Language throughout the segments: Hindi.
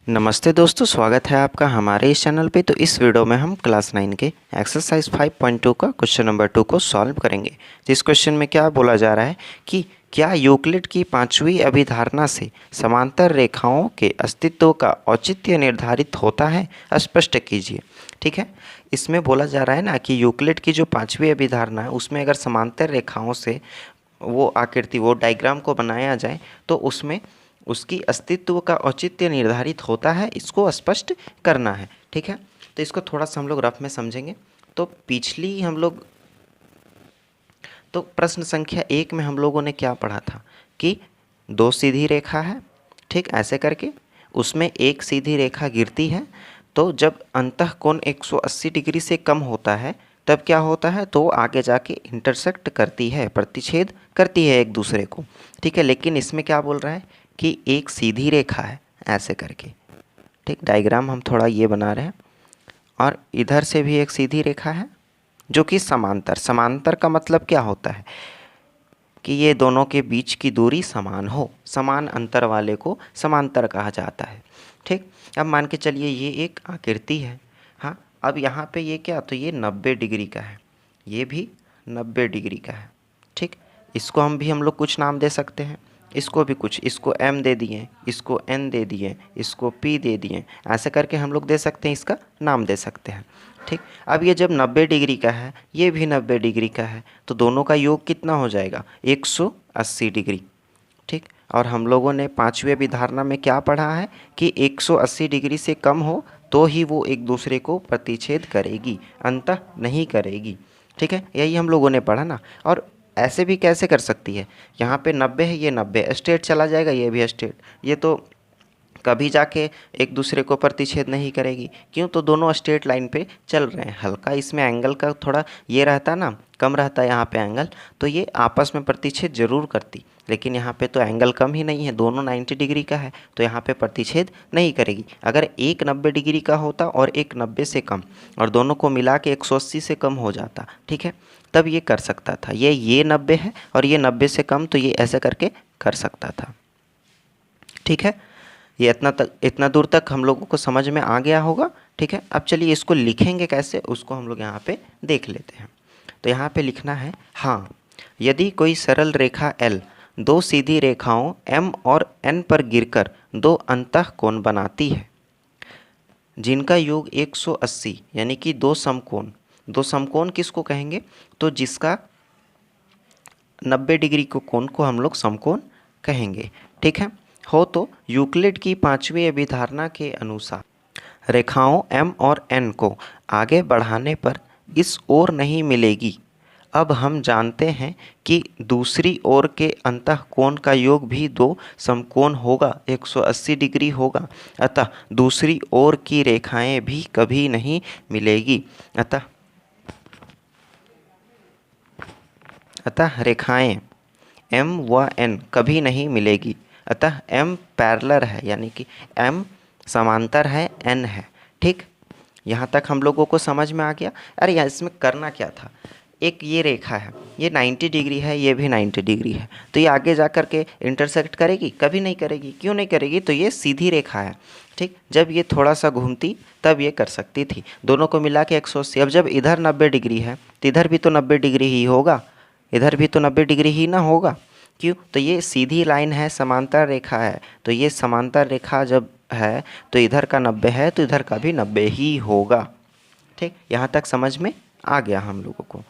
नमस्ते दोस्तों, स्वागत है आपका हमारे इस चैनल पे। तो इस वीडियो में हम क्लास 9 के एक्सरसाइज 5.2 का क्वेश्चन नंबर 2 को सॉल्व करेंगे। जिस क्वेश्चन में क्या बोला जा रहा है कि क्या यूक्लिड की पांचवी अभिधारणा से समांतर रेखाओं के अस्तित्व का औचित्य निर्धारित होता है, स्पष्ट कीजिए। ठीक है, इसमें बोला जा रहा है ना कि यूक्लिड की जो पांचवी अभिधारणा है उसमें अगर समांतर रेखाओं से वो आकृति, वो डायग्राम को बनाया जाए तो उसमें उसकी अस्तित्व का औचित्य निर्धारित होता है, इसको स्पष्ट करना है। ठीक है, तो इसको थोड़ा सा हम लोग रफ में समझेंगे। तो पिछली हम लोग तो प्रश्न संख्या 1 में हम लोगों ने क्या पढ़ा था कि दो सीधी रेखा है, ठीक, ऐसे करके उसमें एक सीधी रेखा गिरती है। तो जब अंतः कोण 180 डिग्री से कम होता है तब क्या होता है, तो आगे जाके इंटरसेक्ट करती है, प्रतिच्छेद करती है एक दूसरे को। ठीक है, लेकिन इसमें क्या बोल रहा है कि एक सीधी रेखा है ऐसे करके। ठीक, डायग्राम हम थोड़ा ये बना रहे हैं और इधर से भी एक सीधी रेखा है जो कि समांतर। समांतर का मतलब क्या होता है कि ये दोनों के बीच की दूरी समान हो, समान अंतर वाले को समांतर कहा जाता है। ठीक, अब मान के चलिए ये एक आकृति है। हाँ, अब यहाँ पे ये क्या, तो ये 90 डिग्री का है, ये भी 90 डिग्री का है। ठीक, इसको हम लोग कुछ नाम दे सकते हैं, इसको भी कुछ, इसको m दे दिए, इसको n दे दिए, इसको p दे दिए, ऐसे करके हम लोग दे सकते हैं, इसका नाम दे सकते हैं। ठीक, अब ये जब 90 डिग्री का है, ये भी 90 डिग्री का है, तो दोनों का योग कितना हो जाएगा, 180 डिग्री। ठीक, और हम लोगों ने पांचवी अभिधारणा में क्या पढ़ा है कि 180 डिग्री से कम हो तो ही वो एक दूसरे को प्रतिच्छेद करेगी, अंतः नहीं करेगी। ठीक है, यही हम लोगों ने पढ़ा ना। और ऐसे भी कैसे कर सकती है, यहाँ पे 90 है, ये 90 स्ट्रेट चला जाएगा, ये भी स्ट्रेट, ये तो कभी जाके एक दूसरे को प्रतिच्छेद नहीं करेगी। क्यों, तो दोनों स्ट्रेट लाइन पे चल रहे हैं। हल्का इसमें एंगल का थोड़ा ये रहता ना, कम रहता है यहाँ पे एंगल, तो ये आपस में प्रतिच्छेद जरूर करती। लेकिन यहाँ पे तो एंगल कम ही नहीं है, दोनों 90 डिग्री का है, तो यहाँ पे प्रतिच्छेद नहीं करेगी। अगर एक 90 डिग्री का होता और एक 90 से कम, और दोनों को मिला के 180 से कम हो जाता, ठीक है, तब ये कर सकता था। ये 90 है और ये 90 से कम, तो ये ऐसे करके कर सकता था। ठीक है, ये इतना दूर तक हम लोगों को समझ में आ गया होगा। ठीक है, अब चलिए इसको लिखेंगे कैसे, उसको हम लोग यहाँ पे देख लेते हैं। तो यहाँ पे लिखना है, हाँ, यदि कोई सरल रेखा L दो सीधी रेखाओं M और N पर गिरकर दो अंतःकोण बनाती है जिनका योग 180, यानी कि दो समकोण। दो समकोण किसको कहेंगे, तो जिसका 90 डिग्री को कोण को हम लोग समकोण कहेंगे। ठीक है, हो तो यूक्लिड की पांचवी अभिधारणा के अनुसार रेखाओं M और N को आगे बढ़ाने पर इस ओर नहीं मिलेगी। अब हम जानते हैं कि दूसरी ओर के अंतःकोण का योग भी दो समकोण होगा, 180 डिग्री होगा। अतः दूसरी ओर की रेखाएं भी कभी नहीं मिलेगी। अतः रेखाएं M व N कभी नहीं मिलेगी। अतः M पैरेलल है, यानी कि M समांतर है, N है। ठीक, यहाँ तक हम लोगों को समझ में आ गया। अरे यार, इसमें करना क्या था, एक ये रेखा है, ये 90 डिग्री है, ये भी 90 डिग्री है, तो ये आगे जा कर के इंटरसेक्ट करेगी, कभी नहीं करेगी। क्यों नहीं करेगी, तो ये सीधी रेखा है। ठीक, जब ये थोड़ा सा घूमती तब ये कर सकती थी, दोनों को मिला के 180। अब जब इधर 90 डिग्री है तो इधर भी तो 90 डिग्री ही होगा, इधर भी तो 90 डिग्री ही ना होगा। क्यों, तो ये सीधी लाइन है, समांतर रेखा है, तो ये समांतर रेखा जब है तो इधर का 90 है तो इधर का भी 90 ही होगा। ठीक, यहाँ तक समझ में आ गया हम लोगों को।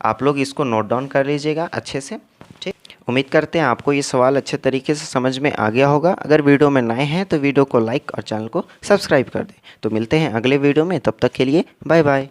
आप लोग इसको नोट डाउन कर लीजिएगा अच्छे से। ठीक, उम्मीद करते हैं आपको ये सवाल अच्छे तरीके से समझ में आ गया होगा। अगर वीडियो में नए हैं तो वीडियो को लाइक और चैनल को सब्सक्राइब कर दें। तो मिलते हैं अगले वीडियो में, तब तक के लिए बाय बाय।